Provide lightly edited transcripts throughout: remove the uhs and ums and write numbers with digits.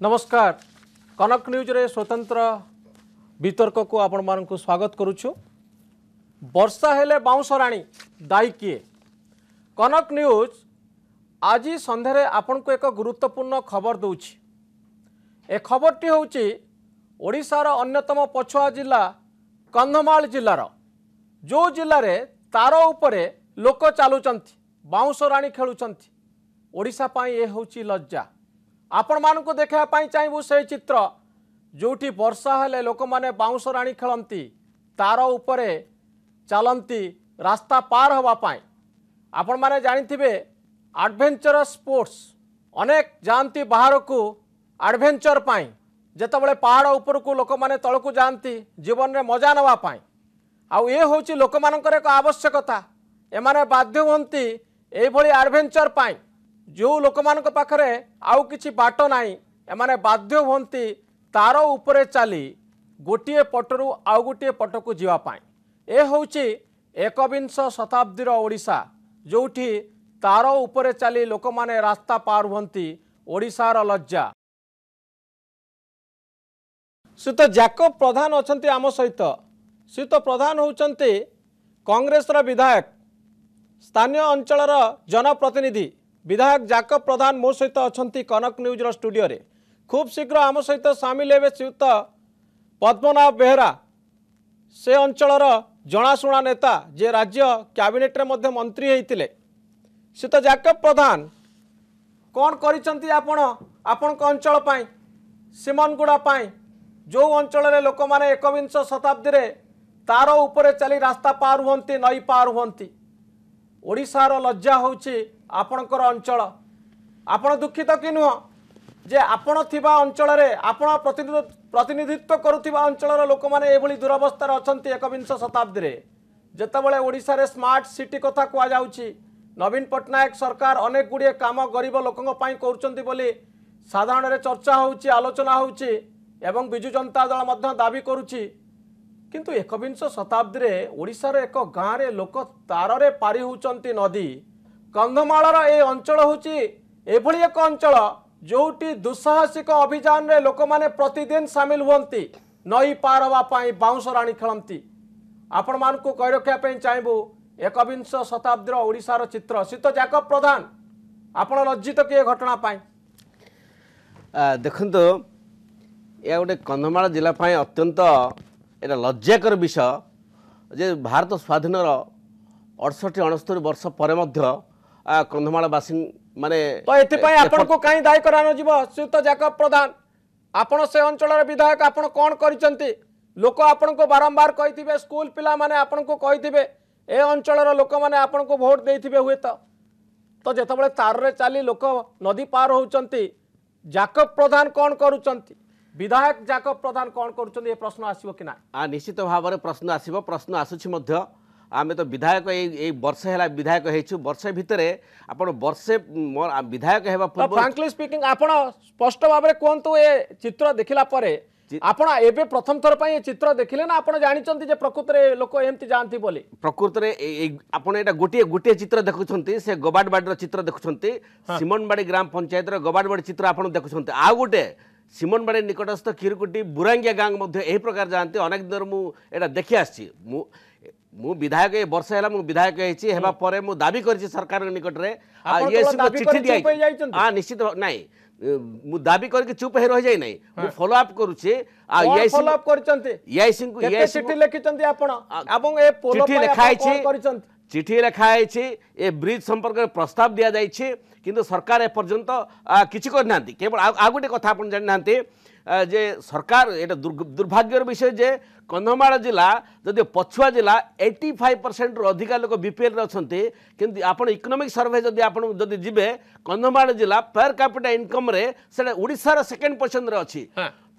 नमस्कार कनक न्यूज रे स्वतंत्र वितर्क को आपण मानक स्वागत करुछु। वर्षा हेले बाउंसराणी दायी किए? कनक न्यूज आज संध्यारे आपण को एक गुरुत्वपूर्ण खबर दूची। ए खबरटी होची ओडिशार अन्यतम पछुआ जिला कंधमाल जिलार जो जिले रे तार उपरे लोक चलुचंती बाउंसराणी खेलुचंती। ओडिशा पाई ए होची लज्जा। आपण मानक देखा चाहबू से चित्र जोठी वर्षा हेले लोक माने बाउंसराणी खेलती तार उपरे चलती रास्ता पार हवा पाई। आपण माने जानिथिबे एडवेंचरस स्पोर्ट्स अनेक जानती बाहर को एडवेंचर पाई जेतबले पहाड़ ऊपर को लोक माने तल को जानती जीवन में मजा नवा पाई। आउ ए होची लोक मानकर एक आवश्यकता। एमाने बाध्य होंती ए भली एडवेंचर पाई। जो लोक मान पाखरे आउ किछि बाट नाही एमाने बाध्य होंती तार उपरे चली गोटे पटरू आउ गोटे पटकू जीवा पाई। ए होची एकविंश शताब्दीर ओडिशा जोठी तार उपरे चली लोक माने रास्ता पार होंती। ओडिशार लज्जा। श्रीत जैकब प्रधान अछंती आम सहित। श्रीत प्रधान होचंती कांग्रेसर विधायक स्थानीय अंचलर जनप्रतिनिधि विधायक जैकब प्रधान मो सहित अछंती कनक न्यूज स्टूडियो रे। खूब शीघ्र आम सहित सामिल हेबे श्रीयुत पद्मनाभ बेहरा से अंचलर जनाशुना नेता जे राज्य कैबिनेट रे मध्य मंत्री होइतिले। श्रीयुत जैकब प्रधान कौन करिसंती आपण अंचल पाई सिमनगुड़ा पाई जो अंचल रे लोक माने एकविंश शताब्दी रे तार उपरे चली रास्ता पार हुंती नई पार हुंती। ओडिशार लज्जा होची आपणकर अंचल। आपण दुखित कि नुह जे आपण थिबा अंचल रे आपण प्रतिनिधित्व करुथिबा अंचलर लोक माने एभली दुरवस्थार अछंती एकविंश शताब्दी रे। जेतबेले ओडिशा रे स्मार्ट सिटी कथा कुआ जाउची नवीन पटनायक सरकार अनेक गुड़िए काम गरीब लोकंग पई करूचंती बोली साधारण रे चर्चा होउची आलोचना होउची एवं बिजु जनता दल मध्य दाबी करुची। किंतु एकविंश शताब्दी रे ओडिशा रे एक गाँ रे लोक तार रे पारी होउचंती नदी। कंधमालर ए अंचल होची एभली एक अंचल जोटी दुस्साहसिक अभियान रे लोक माने प्रतिदिन सामिल हुंती नई पार हवा पाई बाउंसराणी खेलती। आपण मान को कह रखा चाहबू एकविंश शताब्दीर ओडिशार चित्र। श्रीत जैकब प्रधान आपण लज्जित किए घटना पाई? देखंतु या गोटे कंधमाल जिला पाई अत्यंत एटा लज्जाकर विषय जे भारत स्वाधीनर 68-69 वर्ष पर मध्य कंधमालवासी माने तो एथिपाई आपण को काई दायी करानो जीव? श्रीयुत जैकब प्रधान आपण से अंचल विधायक आपण कौन करिसंती? लोक आपण को बारंबार कहिथिबे स्कूल पिला माने आपण को कहिथिबे ए अंचल लोक माने आपण को वोट देथिबे हुए तो जेतबेले तार रे चली लोक नदी पार होउचंती जैकब प्रधान कौन करूचंती? विधायक जैकब प्रधान कौन करूचंती? ए प्रश्न आसीबो कि ना? निश्चित भाव में प्रश्न आसीबो। प्रश्न आसुछि मध्य आमे तो विधायक ए वर्ष है विधायक हेछु वर्ष भितर आपण वर्षे विधायक हेबा पूर्व फ्रैंकली स्पीकिंग आपण स्पष्ट भाव में कहंतु ए चित्र देखिला परे आपण एबे प्रथम थर पई ए चित्र देखिले ना आपण जानिचंती जे प्रकृत रे लोक एमति जानती बोली? प्रकृत रे आपण एटा गोटे गोटे चित्र देखुछंती से गोबाडबाड़ी चित्र देखुछंती सिमनबाड़ी ग्राम पंचायत रे गोबाडबाड़ी चित्र आपण देखुछंती। आ गोटे सिमनबाड़ी निकटस्थ खीरकुटी बुरांगिया गांग मध्य एही प्रकार जानती अनेक दिन मु एटा देखि आछि। मु विधायक ए वर्ष है विधायक हेछि हेबा परे मु दाबी करछि सरकार निकट रे ये चिट्ठी दिया निश्चित नहीं मु दाबी करके चुप हे रह जाई नहीं मु फॉलो अप करूछि। ये फॉलो अप करचंती एआईसी को ये चिट्ठी लिखिचंती आपण एवं ए पोलो चिट्ठी लिखाई छी चिट्ठी लिखाई छी ए ब्रिज संपर्क प्रस्ताव दिया जाई छी किंतु सरकार ए पर्यंत किछि कर नांती। केवल आ गोटे कथा आपण जानि नांती जे सरकार एटा दुर्भाग्यर विषय जे कंधमाल जिला जदि पछुआ जिला 85% अधिक लोक बीपीएल रे अछंती किंतु आपण इकोनॉमिक सर्वे जदि आपण जदि जिबे कंधमाल जिला पर कैपिटा इनकम रे सेटा ओडिसा रे सेकंड पोजीशन रे अछि।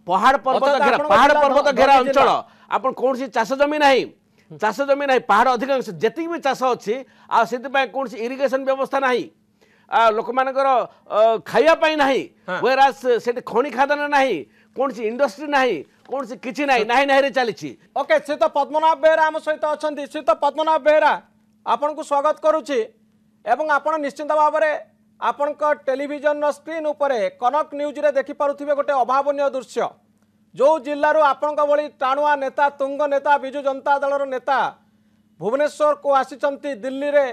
पहाड़ पर्वत घेरा अंचल आपण कोनसी चाष जमी नाही चाष जमी नाही पहाड़ अधिकांश जेति भी चाष अछि आ सेति पय कोनसी इरिगेशन व्यवस्था नाही लोक मानकर खाइया पाई नाही वेरास सेठी खणी खादान नाही कोनसी इंडस्ट्री नाही कोनसी किछि नाही नाही नाही रे चली। ओके से तो पद्मनाभ बेहरा आम सहित अच्छा से तो पद्मनाभ बेहरा आपन को स्वागत करुच्ची एवं आपण निश्चिंत भाव में आपण टेलीविजन स्क्रीन उपरे कनक न्यूज रे देखि पारुथिबे गोटे अभावनीय दृश्य जो जिल्लारू आपण भली टाणुआ नेता तुंग नेता विजु जनता दलर नेता भुवनेश्वर को आसिचंती दिल्ली रे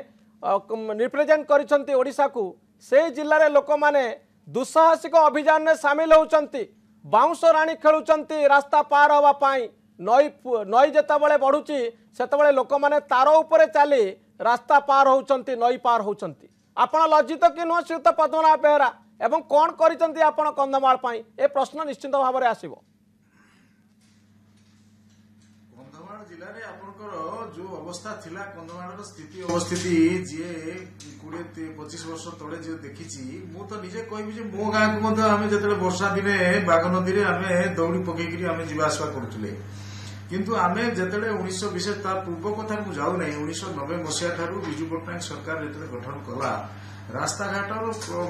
रिप्रेजेंट करिसंती ओडिशा को से जिल्ला रे लोक माने दुस्साहसिक अभियान में सामिल होउचंती बाउंस राणी खेलुचंती रास्ता पार हवा पाई नई नई जेतेबेले बढ़ुची सेतेबेले लोक माने तार उपरे चली रास्ता पार होउचंती नई पार होउचंती आपण लज्जित कि नुह श्रीयुत पद्मनाभ बेहरा एवं कौन करिसंती आपण कंधमाल पाई ए प्रश्न निश्चित भाव में आसीबो। कंधमाल जिले में आपनकर जो अवस्था थिला कंधमाल स्थिति अवस्थिति जे 20-25 वर्ष तले जे देखिछि मु तो निजे कहबी जे मो गाँ को मध्य आमे जतले वर्षा दिने बाग नदी रे आमे दौड़ी पकेकरी आमे जीवा आसवा करूथले किंतु आमे जतले 1920 ता पूर्व कथा मु जाउ नै 1990 मसिया थारु बिजू पटनायक सरकार जतले गठन कला रास्ता घाटर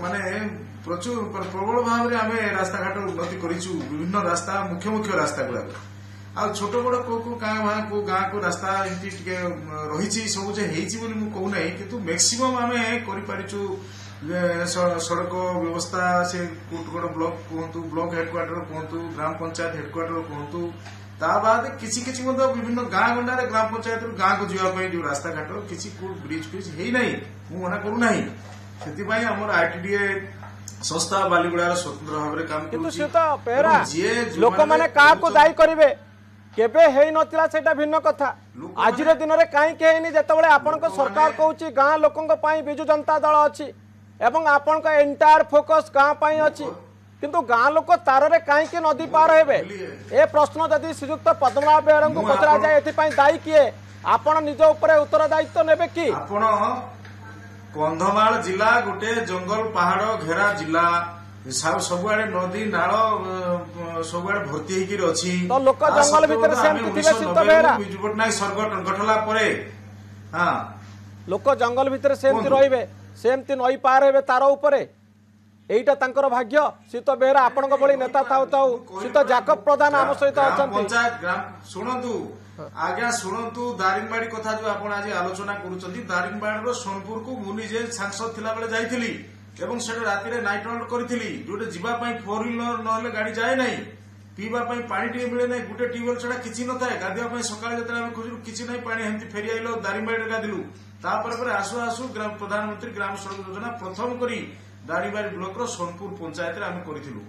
माने प्रचुर प्रबल भाव रे आमे रास्ता घाट उन्नति करिछु विभिन्न रास्ता मुख्य मुख्य रास्ता गुला आ छोट बड़ को गाँ को रास्ता एमती टिके रही सब जे हेची बोली मु कहू नै किंतु मैक्सिमम आमे करि पारिछु सड़क व्यवस्था से कोटगड़ ब्लॉक कहतु ब्लॉक हेडक्वार्टर कहतु ग्राम पंचायत हेडक्वार्टर कहतु ता बाद किछि किछि मत विभिन्न गाँ गंडारे ग्राम पंचायत गाँ को जीवा पई जो रास्ता घाट किछि कोट ब्रिज फिज हेई नै मु मना करू नै सेति पई हमर आईटीडीए संस्था बालीगुड़ार स्वतंत्र भाव रे काम किंतु से तो पेरा लोक माने का को दायी करिवे केबे हेई नथिला सेटा भिन्न कथा आज रे दिन रे काई के हेनी जेतेबेले आपन को सरकार कहूची गाँ लोकन को पई बिजु जनता दल अछि एवं आपन को एंटायर फोकस गाँ पई अछि किंतु गाँ लोक तार रे काई के नदी पार हेबे ए प्रश्न जदि श्रीयुक्त पद्मनाभ बेहरा को पचरा जाय एथि पई दायी किए आपन निज ऊपर उत्तरदायित्व नेबे कि आपन कंधमाल जिला गोटे जंगल पहाड़ घेरा जिला सबुआड़े नदी नाल सबुआड़े भर्ती होकर अच्छी तो लोक जंगल भितर सेमति थिबे सीत बेहरा बिजू पटनायक सरकार गठला परे हां लोक जंगल भितर सेमति रहिबे सेमति नई पार हेबे तार ऊपर एटा तांकर भाग्य सीत बेहरा आपण को बड़ी नेता थाउ थाउ सीत जाकब प्रधान आम सहित अछंती पंचायत ग्राम सुनंतु आज्ञा शुणु दारिंगबाड़ी कथा जो आप आज आलोचना करुँच दारिंगबाड़ी सोनपुर को मुझे जे सांसद थिला बेले जाइथिली एवं से राति रे नाइट हल्ट करी जोटे जीवाई 4 व्हीलर न गाड़ी जाए ना पीवाई पानी टे मिले ना गोटे ट्यूबवेल छड़ा किसी न था गाधुआ सका जो खोजु किसी ना पानी एमती फेरी आइल दारिंगबाड़ी गाधिलु तापर आसु आसु प्रधानमंत्री ग्राम सड़क योजना प्रथम करी दारिंगबाड़ी ब्लॉक रो सोनपुर पंचायत रे आमे करिथिलु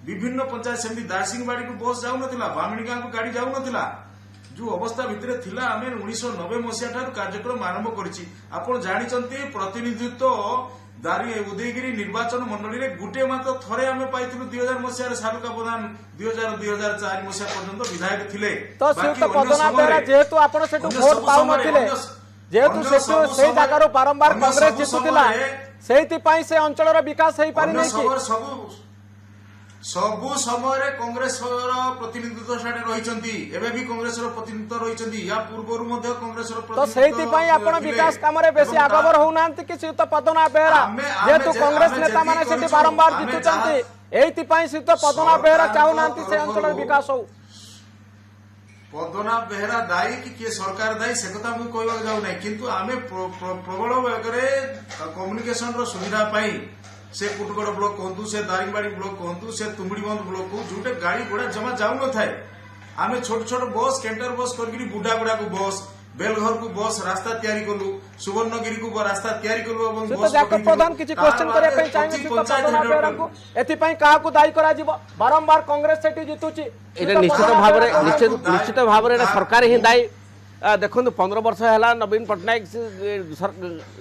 विभिन्न पंचायत सेमती दासिंगबाड़ी को बस जाउ नथिला बामणी गाँ को गाड़ी जाउ नथिला जो अवस्था भितर थिला आमे 1990 मसिया ठार कार्यक्रम आरंभ करिछि आपण जानिचंती प्रतिनिधित्व दारी उदयगिरी निर्वाचन मंडली रे गुटे मात्र थरे आमे पाइथिलु 2000 मसिया रे सालुका प्रधान 2000-2004 मसिया पर्यंत विधायक थिले तो श्रीयुक्त पद्मनाभ बेहरा जेहेतु आपण सेटु वोट पाउ नथिले जेहेतु सेटु सेई जागारो बारंबार कांग्रेस जितुतिला सेहिति पई से अंचलर विकास हेई पारि नै कि सबु समय कांग्रेस प्रतिनिधित्व साडे रहिचंती एबे भी कांग्रेस प्रतिनिधित्व रहिचंती या पूर्वरु मध्ये कांग्रेस तो सेहिति पई आपण विकास काम रे बेसी आगबर होउनांती कि श्रीयुत पद्मनाभ बेहरा जेहेतु कांग्रेस नेता माने सेठी बारंबार जितुचंती एहिति पई श्रीयुत पद्मनाभ बेहरा चाहुनांती से अंचलर विकास हो पद्मनाभ बेहरा दायी कि किए सरकार दायी से कथा मु कहबा जाउ नै किंतु आमे प्रबल बेगरे कम्युनिकेशन रो सुविधा पाई से कुटगड़ ब्लॉक कहतु से दारिंगबाड़ी ब्लॉक कहतु से तुम्बड़ीबंध ब्लॉक को जोटे गाड़ी घोड़ा जमा जाऊ न थाए आमे छोट छोट बस कैंटर बस करके बुढ़ा बुढ़ा को बस बेलघर को बस रास्ता तैयारी कलु सुवर्णगिरी को रास्ता तैयारी कलु एवं बस जाकब प्रधान किछि क्वेश्चन करे पई चाहिए सीत पद्मनाभ बेहरा को एथि पई काहा को दायी करा जिवो बारंबार कांग्रेस सेठी जितुची एटा निश्चित भाव रे सरकार ही दायी देखो 15 वर्ष है नवीन पट्टनायक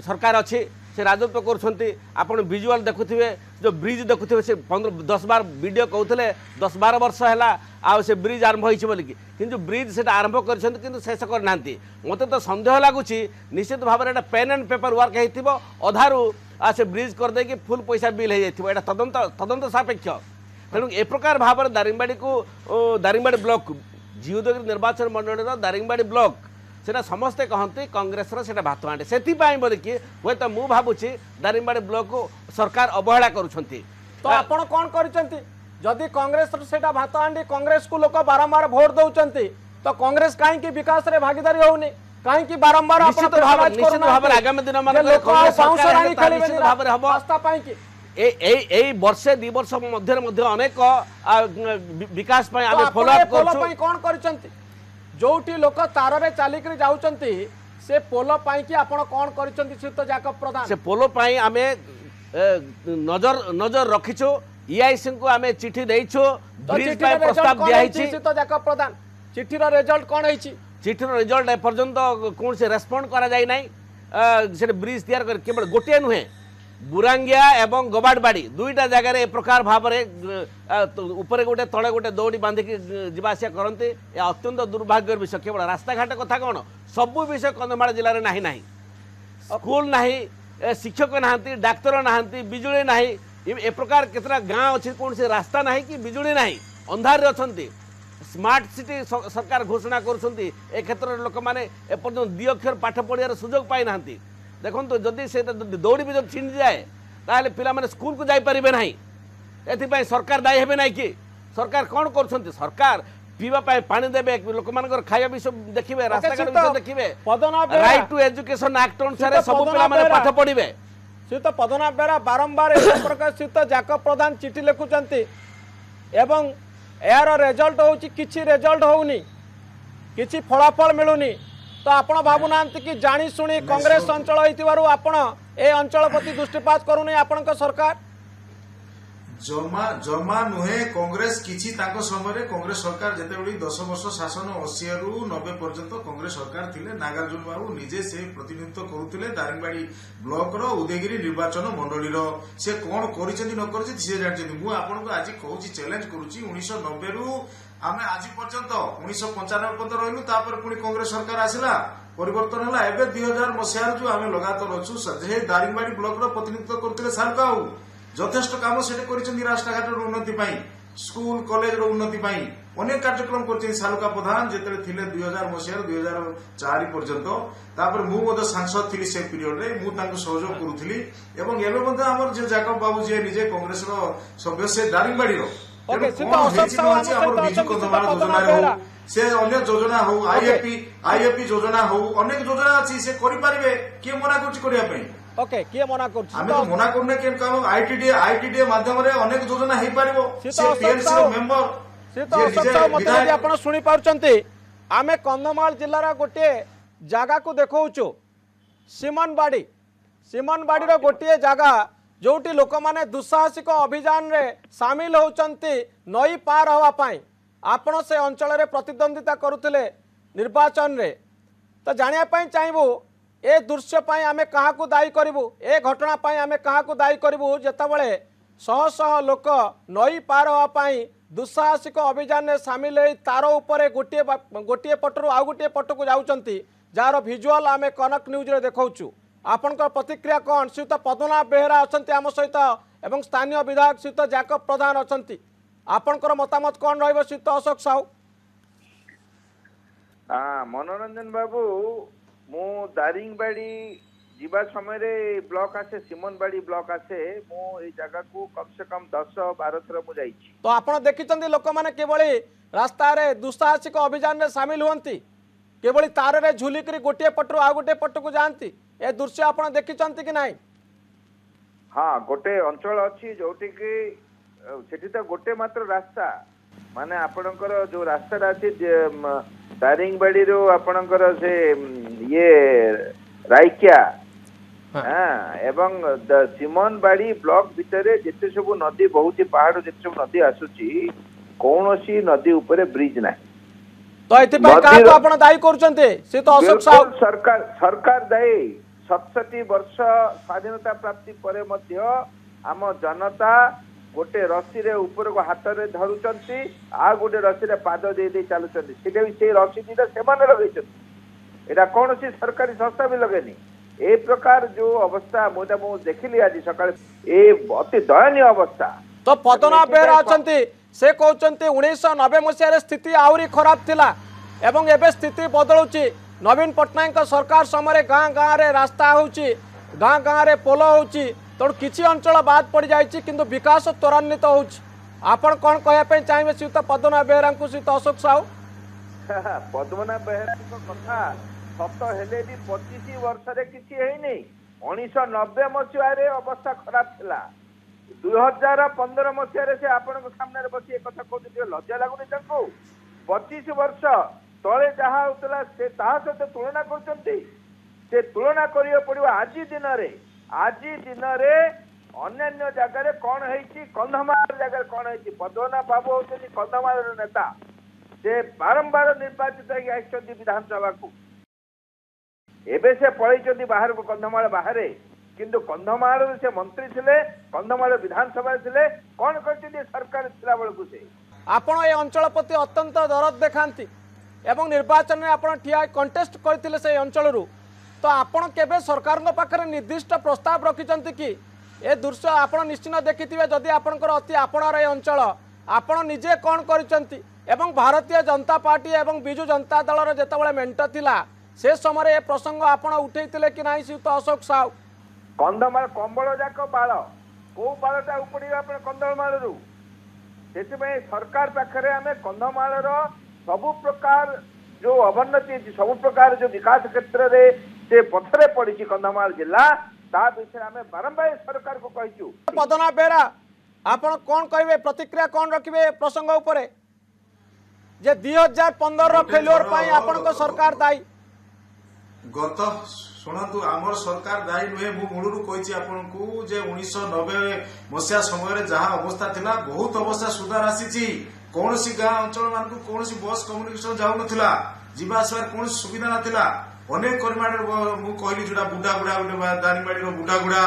सरकार अच्छी से राजत्व कर विजुआल देखुवे जो ब्रिज देखुवे से 10-12 वीडियो कहते 10-12 वर्ष है आ से ब्रिज आरंभ होती बोलिकी किंतु ब्रिज से आरंभ कर शेष करना मत तो सन्देह लगुच निश्चित भाव में पेन एंड पेपर वर्क हो अधारू से ब्रिज करदे फुल पैसा बिल हो जाए तदंत सापेक्ष तेणु ए प्रकार भाव में दारिंगबाड़ी ब्लॉक जीवदगिरी निर्वाचन मंडल दारिंगबाड़ी ब्लॉक सेटा समस्ते कहते कांग्रेस से भात आंटे से बोलिकी हे तो मुझे भावुची दारिंगबाड़ी ब्लॉक को सरकार अवहेला करुछंती तो आपण कौन करिसेंती जदि कांग्रेस सेटा भात आंटी कांग्रेस को लोक बारंबार भोट दौरान तो कांग्रेस कहीं विकास रे भागीदारी होनी କାହିଁକି ବାରମ୍ବାର ଆପଣ ନିଶ୍ଚିତ ଭାବରେ ଆଗାମୀ ଦିନ ମାନଙ୍କରେ କଂଗ୍ରେସ ସରକାର ହେଲେ ତାହା ନିଶ୍ଚିତ ଭାବରେ ହବ। ରାସ୍ତା ପାଇଁକି এই বর্ষে 2 বর্ষ মধ্যে মধ্যে অনেক বিকাশ পাই আমি ফলো আপ করছু। কোন করিছন্তি जोटी लोक तारे चलिक जाऊँगी से पोल पाई आपण कौन करिसंती श्रीयुत जाकब प्रधान से पोल पाई आमे नजर नजर रखिछु ईआईसी को आमे चिट्ठी देइछु ब्रिज पाई प्रस्ताव दिया हिछि श्रीयुत जाकब प्रधान चिट्ठी रो रिजल्ट कोन हिछि चिट्ठी रो रिजल्ट ए पर्यंत कोन से रेस्पोंड करा जाय नै से ब्रिज तैयार कर केवल गोटे नुहे बुरांगिया एवं गबाड़बाड़ी दुईटा जगह ए प्रकार भाव ऊपर गोटे तले गोटे दौड़ी बांधिक जावासिया करते अत्यंत दुर्भाग्य विषय केवल रास्ता घाट कथा कौन सबू विषय कंधमाल जिले में ना स्कूल ना शिक्षक ना डाक्तर ना बिजुली ना ए प्रकार केतना गाँव अच्छी कौन से रास्ता ना कि बिजुली ना अंधार अच्छा स्मार्ट सिटी सरकार घोषणा कर क्षेत्र में लोक मैंने एपर्तंत 2 अक्षर पाठ पढ़ार सुजोग पाई ना देखो जदि से दौड़ी भी जब छिंडी जाए ताहले पिला माने स्कूल को जाई परिबे नाही एथि सरकार दायी हेबे नाही कि सरकार कौन कर सरकार पीवा पानी देबे लोक मानकर खाया विषय देखिबे रास्ता घाट विषय देखिबे राइट टू एजुकेशन एक्ट अनुसार सब पिला माने पाठ पढ़िबे से तो पदना बेरा बारंबार ए प्रकार स्थित जाकब प्रधान चिठी लिखुचंती एवं यार रिजल्ट होउची किछि रिजल्ट होउनी किछि फलाफल मिलुनी तो आपण भावुना कि जानी शुणी कांग्रेस अंचल होइतिबारु ए अंचल प्रति दृष्टिपात करूनी आपण सरकार जमा जमा नुहे कांग्रेस किछि ताको समय कांग्रेस सरकार जेतेबेली 10 वर्ष शासन 80 रु 90 पर्यंत कांग्रेस सरकार थिले नागार्जुन बाबू निजे से प्रतिनिधित्व करुथिले दारिंगबाड़ी ब्लॉक रो उदयगिरी निर्वाचन मंडली रो से कोन करिसेंती न करिसेंती से जानचेंती मु आपन को आज कहूची चैलेंज करूची 1990 रु आमे आज पर्यंत 1995 पर्यंत रहिलु तापर पुनी कांग्रेस सरकार आसिला परिवर्तन हला एबे 2000 मसिया जो आमे लगातार अछु जे दारिंगबाड़ी ब्लॉक रो प्रतिनिधित्व करथिले सारकाऊ যথেষ্ট কাম সেটা করেছেন রাস্তাঘাটের উন্নতি পাই স্কুল কলেজের উন্নতি পাই অনেক কার্যক্রম করছেন সালুকা প্রধান যেতবে থিলে 2000 মସିହାରୁ 2004 পর্যন্ত তারপরে মু মধ্যে সাংসদ থিলি সে পিরিয়ডরে মু তাଙ୍କୁ সহযোগ করুଥିଲି এবং এবে মধ্যে আমার যে জাকব বাবু যে নিজে কংগ্রেসর সভ্য সে দারিংবাড়ির ওকে সেটা অশোক সাহু আমার বিজু কন্ধমাল যোজনা হো সে অন্য যোজনা হো আইএপি যোজনা হো অনেক যোজনা আছে সে করি পারিবে কে মনা করছি করিয়া পাই ओके किए मना कर আমি তো মনা করনে কেন কাম আইটিডি মাধ্যমে অনেক যোজনা হেই পারিবো সে পিএলসি র মেম্বার সে তো অশোক সাহু মতে যদি आपण শুনি পারছন্তি आमे कंधमाल जिल्लार गोटे जगह को देखौछु सीमनबाड़ी रो गोटे जगह जोटी लोक माने दुस्साहसिक अभियान रे शामिल होचंती नई पार हवा पाई आपण से अंचल रे प्रतिद्वंदिता करुथिले निर्वाचन रे तो जानिया पाई चाहिबो ए दृश्य पाई आमे कहा को दायी करिवु ए घटना पाई आमे कहा को दायी करिवु जेतबळे शह शह लोक नई पार हवा पाई दुस्साहसिक अभियान में सामिल है तार उपरे गोटे पटरू आउ गोटे पट को जाउचंती जार भिजुआल आमे कनक न्यूज रे देखौछु आपनकर प्रतिक्रिया कौन श्रीयुत पद्मनाभ बेहेरा अछंती आम सहित एवं स्थानीय विधायक श्रीयुत जाकब प्रधान अछंती आपनकर मतामत कौन रहइबो श्रीयुत अशोक साहू मनोरंजन बाबू मु दारिंगबाड़ी जीवा समय रे ब्लॉक आसे सीमनबाड़ी ब्लॉक आसे मु ए जगह को कम से कम 10-12 थर मु जाईछि तो आपण देखिचंदी लोक माने केवली रास्ता रे दुस्साहसिक अभियान रे शामिल होंती केवली तार रे झुली करी गोटे पटरू आ गोटे पट को जानती ए दृश्य आपण देखिचंती कि नाही हां गोटे अंचल अछि जोटी कि सेठी तो गोटे मात्र रास्ता माने आपणकर जो रास्ता अछि दारिंगबाड़ी रो आपणकर से ये राइकिया एवं सीमनबाड़ी ब्लॉक भितर जिते सब नदी बहुत पहाड़ जिते सब नदी आसुची कौन सी नदी ऊपर ब्रिज ना तो एति पय का को आपण दायी करचंते से तो अशोक साहू सरकार दायी 67 वर्ष स्वाधीनता प्राप्ति परे मध्य आम जनता गोटे रस्सी रे ऊपर को हाथ रे धरुचंती आ गोटे रस्सी रे पाद दे दे चलुचंती सेटा भी से रस्सी दिदा सेमाने लगैचंती एटा कौन सी सरकारी संस्था भी लगेनी ए प्रकार जो अवस्था मोटा मु देखिली आज सकाळ ए अति दयनीय अवस्था तो पद्मनाभ बेहेरा अछंती से कहउचंती 1990 मसिया रे स्थिति आउरी खराब थिला एवं एबे स्थिति बदलुची नवीन पटनायक सरकार समय गाँ गाँ रे रास्ता होउची गाँ गाँ रे पोल होउची तो किसी अंचल बाद पड़ जाइए किंतु विकास त्वरान्वित होउची आपण कोन कहया पे चाहिए श्रीयुत पद्मनाभ बेहेरा को श्रीयुत अशोक साहू पद्मनाभ बेहेरा को कथा ସତ ହେଲେ ବି 25 ବର୍ଷରେ କିଛି ହେଇନି। 1990 ମସିହାରେ ଅବସ୍ଥା ଖରାପ ଥିଲା। 2015 ମସିହାରେ ସେ ଆପଣଙ୍କ ସାମ୍ନାରେ ବସି ଏ କଥା କହୁଛନ୍ତି, ଟିକେ ଲଜ୍ଜା ଲାଗୁନି ତାଙ୍କୁ? 25 ବର୍ଷ ତଳେ ଯାହା ହଉଥିଲା ସେ ତାହା ସହିତ ତୁଳନା କରୁଛନ୍ତି। ସେ ତୁଳନା କରିବାକୁ ପଡିବ ଆଜି ଦିନରେ। ଆଜି ଦିନରେ ଅନ୍ୟାନ୍ୟ ଜାଗାରେ କଣ ହେଇଛି, କନ୍ଧମାଳ ଜାଗାରେ କଣ ହେଇଛି। ପଦ୍ମନାଭ ବାବୁ ହଉଛନ୍ତି କନ୍ଧମାଳର ନେତା। ସେ ବାରମ୍ବାର ନିର୍ବାଚିତ ହେଇକି ଆସିଛନ୍ତି ବିଧାନସଭାକୁ। ଏବେ ସେ ପଳେଇଛନ୍ତି ବାହାରକୁ, କନ୍ଧମାଳ ବାହାରେ। କିନ୍ତୁ କନ୍ଧମାଳରୁ ସେ ମନ୍ତ୍ରୀ ଥିଲେ, କନ୍ଧମାଳ ବିଧାନସଭାରେ ଥିଲେ। କଣ କରିଛନ୍ତି ସରକାର ଥିଲା ବେଳକୁ? ସେ ଆପଣ ଏ ଅଞ୍ଚଳ ପ୍ରତି ଅत्यନ୍ତ ଦରଦ ଦେଖାନ୍ତି ଏବଂ ନିର୍ବାଚନରେ ଆପଣ ଠିଆ କଣ୍ଟେଷ୍ଟ କରିଥିଲେ ସେ ଅଞ୍ଚଳରୁ। ତ ଆପଣ କେବେ ସରକାରଙ୍କ ପାଖରେ ନିର୍ଦ୍ଦିଷ୍ଟ ପ୍ରସ୍ତାବ ରଖିଛନ୍ତି କି? ଏ ଦୃଶ୍ୟ ଆପଣ ନିଶ୍ଚିତ ଦେଖିଥିବେ ଯଦି ଆପଣଙ୍କର ଅତି ଆପଣାର ଏ ଅଞ୍ଚଳ। ଆପଣ ନିଜେ କ'ଣ କରିଛନ୍ତି ଏବଂ ଭାରତୀୟ ଜନତା ପାର୍ଟି ଏବଂ ବିଜୁ ଜନତା ଦଳର ଯେତେବେଳେ ମେଣ୍ଟ ଥିଲା ସେ ସମୟରେ ଏ ପ୍ରସଙ୍ଗ ଆପଣ ଉଠେଇଥିଲେ କି ନାହିଁ ଶ୍ରୀଯୁକ୍ତ ଅଶୋକ ସାହୁ? କନ୍ଧମାଳ କମ୍ବଳ ଯାକ ବାଳ, କୋଉ ବାଳଟା ଉପଡ଼ିବ ଆପଣ କନ୍ଧମାଳରୁ? ସେଥିପାଇଁ ସରକାର ପାଖରେ ଆମେ କନ୍ଧମାଳର ସବୁ ପ୍ରକାର ଯୋଉ ଅବନ୍ନତି ଅଛି, ସବୁ ପ୍ରକାର ଯୋଉ ବିକାଶ କ୍ଷେତ୍ରରେ ସେ ପଛରେ ପଡିଛି କନ୍ଧମାଳ ଜିଲ୍ଲା, ତା ବିଷୟରେ ଆମେ ବାରମ୍ବାର ସରକାରକୁ କହିଛୁ। ପଦ୍ମନାଭ ବେହେରା ଆପଣ କ'ଣ କହିବେ, ପ୍ରତିକ୍ରିୟା କ'ଣ ରଖିବେ ଏ ପ୍ରସଙ୍ଗ ଉପରେ ଯେ 2015ର ଫେଲୁଅର ପାଇଁ ଆପଣଙ୍କ ସରକାର ଦାୟୀ? ଗତ ଶୁଣନ୍ତୁ, ଆମର ସରକାର ଦାୟୀ ନୁହେଁ। ମୁଁ ମୂଳରୁ କହିଛି ଆପଣଙ୍କୁ ଯେ 1990 ମସିହା ସମୟରେ ଯାହା ଅବସ୍ଥା ଥିଲା ବହୁତ ଅବସ୍ଥା ସୁଧାର ଆସିଛି। କୌଣସି ଗାଁ ଅଞ୍ଚଳ ମାନଙ୍କୁ କୌଣସି ବସ୍ କମ୍ୟୁନିକେସନ ଯାଉନଥିଲା, ଯିବା ଆସିବାର କୌଣସି ସୁବିଧା ନଥିଲା। ଅନେକ ପରିମାଣରେ ମୁଁ କହିଲି ଯୋଉଟା ବୁଢାଗୁଡା, ଗୋଟେ ଦାରିଙ୍ଗବାଡିର ବୁଢାଗୁଡା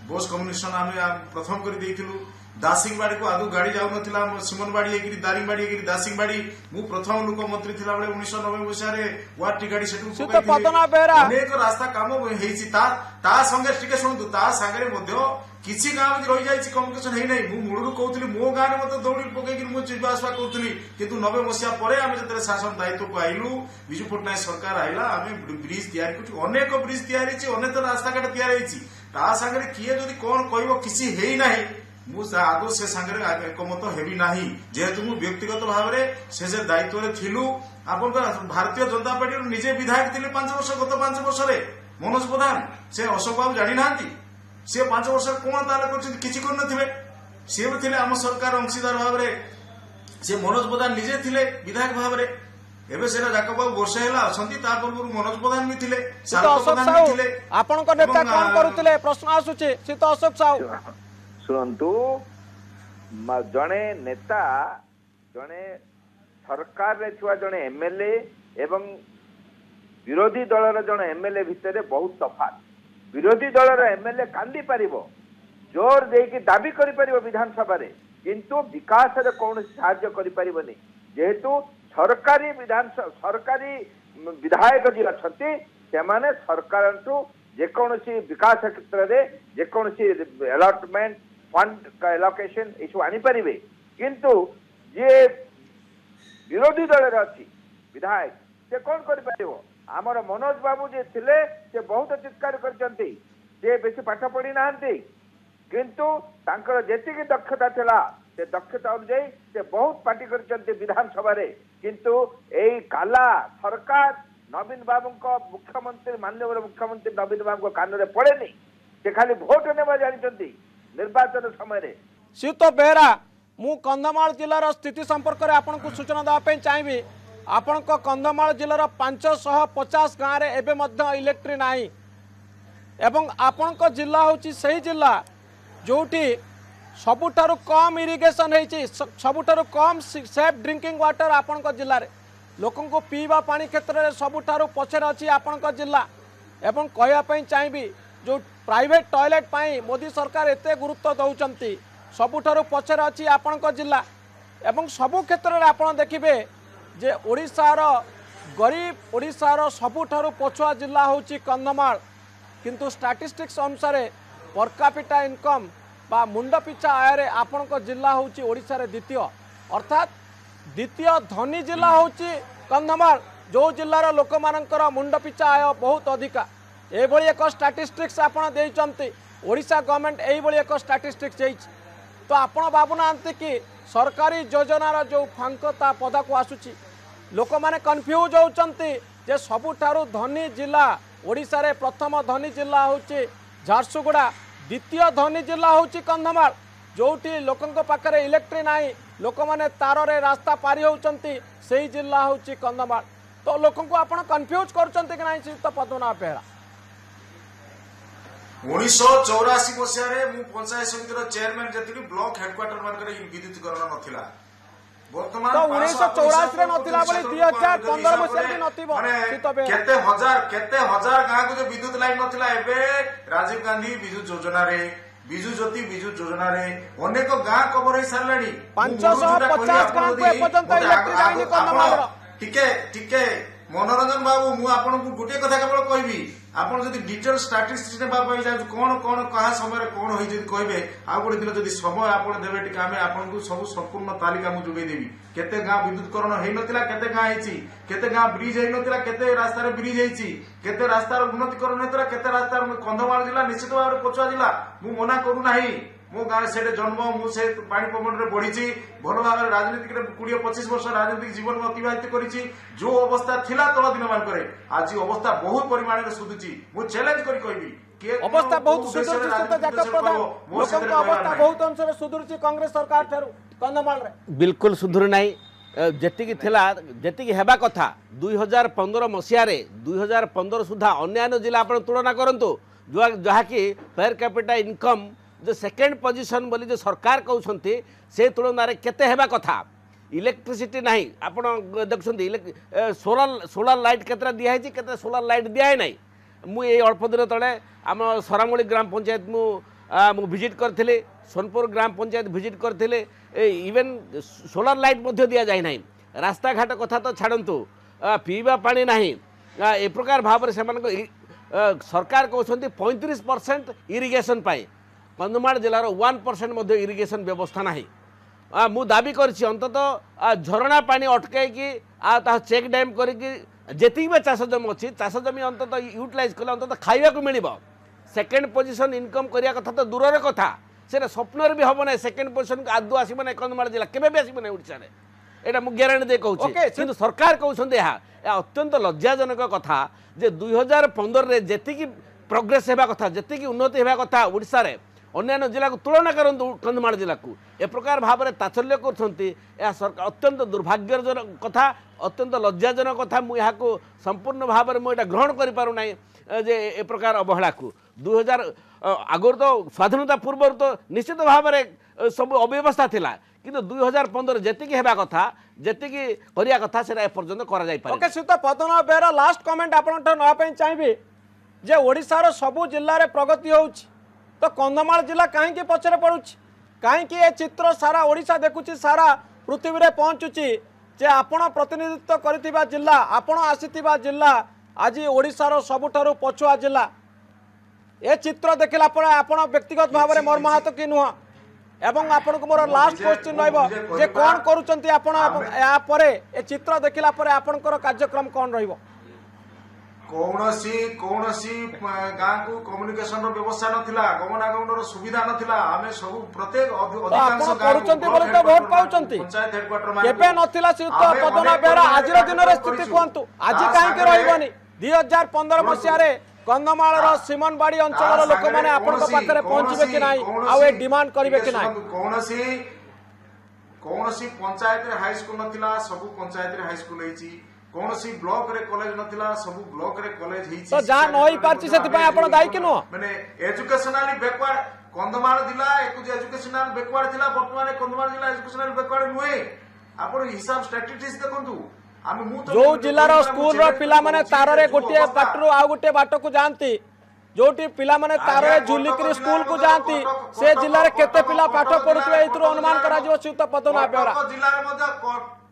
ବସ୍ କମ୍ୟୁନିକେସନ ଆମେ ପ୍ରଥମ କରି ଦେଇଥିଲୁ। ଦାସିଂବାଡିକୁ ଆଦୌ ଗାଡି ଯାଉନଥିଲା, ସିମନବାଡି ହେଇକିରି ଦାରିଙ୍ଗବାଡି ହେଇକିରି ଦାସିଂବାଡି। ମୁଁ ପ୍ରଥମ ଲୋକ ମନ୍ତ୍ରୀ ଥିଲାବେଳେ 1990 ମସିହାରେ ୱାର୍ଡ ଗାଡି ସେଠୁ ଅନେକ ରାସ୍ତା କାମ ହେଇଛି। ତା ସାଙ୍ଗରେ ଟିକେ ଶୁଣନ୍ତୁ, ତା ସାଙ୍ଗରେ ମଧ୍ୟ କିଛି ଗାଁ ରହିଯାଇଛି, କମ୍ୟୁନିକେସନ ହେଇନାହିଁ। ମୁଁ ମୂଳରୁ କହୁଥିଲି ମୋ ଗାଁରେ ମଧ୍ୟ ଦୌଡ଼ି ପକେଇକି ମୁଁ ଯିବା ଆସିବା କରୁଥିଲି। କିନ୍ତୁ 90 ମସିହା ପରେ ଆମେ ଯେତେବେଳେ ଶାସନ ଦାୟିତ୍ୱକୁ ଆଇଲୁ, ବିଜୁ ପଟ୍ଟନାୟକ ସରକାର ଆଇଲା, ଆମେ ବ୍ରିଜ ତିଆରି କରୁଛୁ। ଅନେକ ବ୍ରିଜ ତିଆରି ହେଇଛି, ଅନେକ ରାସ୍ତାଘାଟ ତିଆରି ହେଇଛି। ତା ସାଙ୍ଗରେ କିଏ ଯଦି କଣ କହିବ କିଛି ହେଇନାହିଁ, ମୁଁ ଆଦୌ ସେ ସାଙ୍ଗରେ ଏକମତ ହେବି ନାହିଁ। ଯେହେତୁ ମୁଁ ବ୍ୟକ୍ତିଗତ ଭାବରେ ସେ ଦାୟିତ୍ୱରେ ଥିଲୁ। ଆପଣଙ୍କ ଭାରତୀୟ ଜନତା ପାର୍ଟିରୁ ନିଜେ ବିଧାୟକ ଥିଲେ 5 ବର୍ଷ, ଗତ 5 ବର୍ଷରେ ମନୋଜ ପ୍ରଧାନ। ସେ ଅଶୋକ ବାବୁ ଜାଣିନାହାନ୍ତି? ସେ 5 ବର୍ଷରେ କଣ ତାହେଲେ କରିଛନ୍ତି? କିଛି କରିନଥିବେ। ସିଏ ବି ଥିଲେ ଆମ ସରକାର ଅଂଶୀଦାର ଭାବରେ। ସେ ମନୋଜ ପ୍ରଧାନ ନିଜେ ଥିଲେ ବିଧାୟକ ଭାବରେ। ଏବେ ସେଟା ଜାକବ ବାବୁ ବର୍ଷେ ହେଲା ଅଛନ୍ତି, ତା ପୂର୍ବରୁ ମନୋଜ ପ୍ରଧାନ ବି ଥିଲେ, ଶାରଦ ପ୍ରଧାନ ବି ଥିଲେ। ଆପଣଙ୍କ ନେତା କଣ କରୁଥିଲେ ପ୍ରଶ୍ନ ଆସୁଛି ଶ୍ରୀତ ଅଶୋକ ସାହୁ? ଶୁଣନ୍ତୁ, ଜଣେ ନେତା, ଜଣେ ସରକାରରେ ଥିବା ଜଣେ ଏମଏଲଏ ଏବଂ ବିରୋଧୀ ଦଳର ଜଣେ ଏମଏଲଏ ଭିତରେ ବହୁତ ତଫାତ। ବିରୋଧୀ ଦଳର ଏମଏଲଏ କାନ୍ଦି ପାରିବ, ଜୋର ଦେଇକି ଦାବି କରିପାରିବ ବିଧାନସଭାରେ, କିନ୍ତୁ ବିକାଶରେ କୌଣସି ସାହାଯ୍ୟ କରିପାରିବନି। ଯେହେତୁ ସରକାରୀ ବିଧାୟକ ଯିଏ ଅଛନ୍ତି ସେମାନେ ସରକାରଠୁ ଯେକୌଣସି ବିକାଶ କ୍ଷେତ୍ରରେ ଯେକୌଣସି ଆଲଟମେଣ୍ଟ ଫଣ୍ଡ ଆଲୋକେସନ ଏସବୁ ଆଣିପାରିବେ। କିନ୍ତୁ ଯିଏ ବିରୋଧୀ ଦଳରେ ଅଛି ବିଧାୟକ, ସେ କଣ କରିପାରିବ? ଆମର ମନୋଜ ବାବୁ ଯିଏ ଥିଲେ ସେ ବହୁତ ଚିତ୍କାର କରିଛନ୍ତି। ସେ ବେଶୀ ପାଠ ପଢି ନାହାନ୍ତି, କିନ୍ତୁ ତାଙ୍କର ଯେତିକି ଦକ୍ଷତା ଥିଲା ସେ ଦକ୍ଷତା ଅନୁଯାୟୀ ସେ ବହୁତ ପାର୍ଟି କରିଛନ୍ତି ବିଧାନସଭାରେ। କିନ୍ତୁ ଏଇ କାଲା ସରକାର ନବୀନ ବାବୁଙ୍କ ମୁଖ୍ୟମନ୍ତ୍ରୀ, ମାନ୍ୟବର ମୁଖ୍ୟମନ୍ତ୍ରୀ ନବୀନ ବାବୁଙ୍କ କାନରେ ପଡେନି। ସେ ଖାଲି ଭୋଟ ନେବା ଜାଣିଛନ୍ତି ନିର୍ବାଚନ ସମୟରେ। ଶ୍ରୀଯୁକ୍ତ ବେହେରା, ମୁଁ କନ୍ଧମାଳ ଜିଲ୍ଲାର ସ୍ଥିତି ସମ୍ପର୍କରେ ଆପଣଙ୍କୁ ସୂଚନା ଦେବା ପାଇଁ ଚାହିଁବି। ଆପଣଙ୍କ କନ୍ଧମାଳ ଜିଲ୍ଲାର 550 ଗାଁରେ ଏବେ ମଧ୍ୟ ଇଲେକ୍ଟ୍ରି ନାହିଁ ଏବଂ ଆପଣଙ୍କ ଜିଲ୍ଲା ହେଉଛି ସେହି ଜିଲ୍ଲା ଯେଉଁଠି ସବୁଠାରୁ କମ୍ ଇରିଗେସନ୍ ହେଇଛି, ସବୁଠାରୁ କମ୍ ସେଫ୍ ଡ୍ରିଙ୍କିଂ ୱାଟର ଆପଣଙ୍କ ଜିଲ୍ଲାରେ। ଲୋକଙ୍କୁ ପିଇବା ପାଣି କ୍ଷେତ୍ରରେ ସବୁଠାରୁ ପଛରେ ଅଛି ଆପଣଙ୍କ ଜିଲ୍ଲା। ଏବଂ କହିବା ପାଇଁ ଚାହିଁବି, ଯେଉଁ ପ୍ରାଇଭେଟ୍ ଟଏଲେଟ୍ ପାଇଁ ମୋଦି ସରକାର ଏତେ ଗୁରୁତ୍ୱ ଦେଉଛନ୍ତି, ସବୁଠାରୁ ପଛରେ ଅଛି ଆପଣଙ୍କ ଜିଲ୍ଲା। ଏବଂ ସବୁ କ୍ଷେତ୍ରରେ ଆପଣ ଦେଖିବେ ଯେ ଓଡ଼ିଶାର ଗରିବ, ଓଡ଼ିଶାର ସବୁଠାରୁ ପଛୁଆ ଜିଲ୍ଲା ହେଉଛି କନ୍ଧମାଳ। କିନ୍ତୁ ଷ୍ଟାଟିଷ୍ଟିକ୍ସ ଅନୁସାରେ ପର୍ କ୍ୟାପିଟା ଇନକମ୍ বা ମୁଣ୍ଡ ପିଛା ଆୟରେ ଆପଣଙ୍କ ଜିଲ୍ଲା ହେଉଛି ଓଡ଼ିଶାରେ ଦ୍ୱିତୀୟ, ଅର୍ଥାତ୍ ଦ୍ୱିତୀୟ ଧନୀ ଜିଲ୍ଲା ହେଉଛି କନ୍ଧମାଳ, ଯେଉଁ ଜିଲ୍ଲାର ଲୋକମାନଙ୍କର ମୁଣ୍ଡ ପିଛା ଆୟ ବହୁତ ଅଧିକା। ଏଭଳି ଏକ ଷ୍ଟାଟିଷ୍ଟିକ୍ସ ଆପଣ ଦେଇଛନ୍ତି, ଓଡ଼ିଶା ଗଭର୍ଣ୍ଣମେଣ୍ଟ ଏଇଭଳି ଏକ ଷ୍ଟାଟିଷ୍ଟିକ୍ସ ଦେଇଛି। ତ ଆପଣ ଭାବୁନାହାନ୍ତି କି ସରକାରୀ ଯୋଜନାର ଯେଉଁ ଫାଙ୍କ ତା ପଦାକୁ ଆସୁଛି, ଲୋକମାନେ କନଫ୍ୟୁଜ୍ ହେଉଛନ୍ତି जे सबुठारु धनी जिला ओडिशा रे प्रथम धनी जिला होची झारसुगुड़ा द्वितीय धनी जिला होची कंधमाल जोटी लोकंक पाखरे इलेक्ट्रिक नाही लोक माने तार रे रास्ता पारी होचंती सेही जिला होची कंधमाल तो लोकंक आपण कंफ्यूज करचंती कि नाही श्रीयुक्त पद्मनाभ बेहरा 1984 मसीह मु पंचायत समितिर चेयरमैन जेतिकी ब्लॉक हेडक्वार्टर मानकर विद्युतीकरण नथिला वर्तमान तो 1984 रे नथिला बले 2015 मसीह रे नथिबो केते हजार गाँ को जो विद्युत लाइन नथिला एबे राजीव गांधी बिजु योजना रे बिजु ज्योति बिजु योजना रे अनेक गाँ कवर होई सारलानी 550 गाँ को एपर्यंत इलेक्ट्रिक लाइन कंधमाल टिके मनोरंजन बाबू मु आपनको गोटे कथा केवल कहबी आपण जदि डिटेल स्टैटिस्टिक्स नेबा पई जाय कोन कोन कहा समय कोन होई जदि कहबे आ गोटे दिन जदि समय आपण देबे टिका हमें आपनको सब संपूर्ण तालिका मु जोगै देबी केते गां विद्युतकरण हेई नथिला केते गां हेची केते गां ब्रिज हेई नथिला केते रास्ता रे ब्रिज हेची केते रास्ता रो उन्नतिकरण हेतरा केते रास्ता कंधमाल जिला निश्चित भाव रे पछुआ जिला मु मना करू नाही मो गाँ से जन्म मुझे पानी पवन में बढ़ी भल भाव राजनीतिक 20-25 वर्ष राजनीतिक जीवन में अतिबाहित करी जो अवस्था थिला तल दिन मान आज अवस्था बहुत परिमाण में सुधुची मु चैलेंज करी कहबी अवस्था बहुत सुधुची लोकंक अवस्था बहुत अंश रे सुधुची कांग्रेस सरकार थारु कंधमाल रे बिल्कुल सुधुर नाही जेतिकी थिला जेतिकी हेबा कथा 2015 मसिया रे 2015 सुधा अन्य जिला आपण तुलना करंतु जहा कि पर कैपिटा इनकम जो सेकेंड पोजीशन बोली जो सरकार कहते से तुलन में केते हेबा कथा इलेक्ट्रिसिटी नहीं आप देखते सोलार लाइट केतरा दिखाई केते सोलार लाइट दिए ना मुझे अल्प दिन तले आम सरामुड़ी ग्राम पंचायत मु विजिट करथिले सोनपुर ग्राम पंचायत विजिट करथिले इवेन सोलार लाइट मध्य दिया जाए ना रास्ता घाट कथा तो छाड़तु पीवा पानी नहीं ए प्रकार भाव से सरकार कहते 35% इरिगेशन पाए कंधमाल जिलार 1% इरिगेशन व्यवस्था ना मु दाबी करछि अंततः झरणा पानी अटकैकी चेक डैम करके जी चाष जमी अच्छी चाष जमी अंततः यूटिलाइज कले अंततः खाइबा को मिल सेकेंड पोजीशन इनकम करिया कथा तो दूर कथा से स्वप्न भी हम ना सेकेंड पोजीशन आदौ आसब ना कंधमाल जिला केबे भी आसब ना ओडिशा एटा मु ग्यारंटी दे कहूँ किंतु सरकार कहते अत्यंत लज्जाजनक कथा जे 2015 रे जेतिकी प्रोग्रेस हेबा कथा जेतिकी उन्नति हेबा कथा ओडिशा रे अन्य जिला को तुलना करंतु कंधमाल जिला को ए प्रकार भाव में तात्सल्य करछंती सरकार अत्यंत दुर्भाग्यजनक कथा अत्यंत लज्जाजनक कथा मु यहाँ को संपूर्ण भाव में मुझे ग्रहण कर पारु नाही जे ए प्रकार अवहेला को 2000 आगर तो स्वाधीनता पूर्व तो निश्चित भाव में सब अव्यवस्था थिला किंतु 2015 जेतिकी हेबा कथा जेतिकी करिया कथा सेटा ए पर्यंत करा जाय पारे ओके सुता पद्मनाभ बेहरा लास्ट कमेंट आपन तो नवा पई चाहिबे जे ओडिसा रो सब जिल्ला रे प्रगति होउची तो कंधमाल जिला कहीं पचरे पड़ुची कहीं ये चित्र सारा ओडिशा देखुची सारा पृथ्वी रे पहुँचुची जे आपण प्रतिनिधित्व करथिबा जिला आपण आसीथिबा जिला आज ओडिशार सबुठारु पछुआ जिला ए चित्र देखला पर आपण व्यक्तिगत भाव में मोर महत्व कि नुह एवं आपण को मोर लास्ट क्वेश्चन रहइबो जे कोन करूचंती आपण या परे ए चित्र देखला पर आपनकर कार्यक्रम कोन रहइबो कौनसी गाँ को कम्युनिकेशन व्यवस्था नथिला गमनागमन सुविधा नथिला आमे सब प्रत्येक अधिकांश करूचंती बोले तो वोट पाउचंती पंचायत हेडक्वार्टर केबे नथिला श्रीयुक्त पद्मनाभ बेहरा आजिर दिन रे स्थिति कोंतु आज काहे के रहइबनी 2015 मसिया रे कंधमाल रो सिमनबाड़ी अंचल लोक माने आपन पाखरे पहुंचबे कि नाही आ ए डिमांड करिवे कि नाही कौनसी पंचायत रे हाई स्कूल नथिला सब पंचायत रे हाई स्कूल हेची कौनसी ब्लॉक रे कॉलेज नथिला सब ब्लॉक रे कॉलेज हेची तो जा नई पारची सेति पय आपण दाई कि नो माने एजुकेशनली बैकवर्ड कंधमाल जिला एक एजुकेशनल बैकवर्ड थिला वर्तमान कंधमाल जिला एजुकेशनल बैकवर्ड नुहे आपण हिसाब स्टैटिस्टिक्स देखंतु जो जिलार स्कूल रो पिला माने तार रे गोटे बाटरू आ गोटे बाट को जानती जोटी पिला माने तार रे झुलिकरी स्कूल को जानती से जिल्ला रे केते पिला पाठ पढुतबे इतरो अनुमान करा जिवो श्रीयुक्त पद्मनाभ बेहरा जिल्ला रे मध्य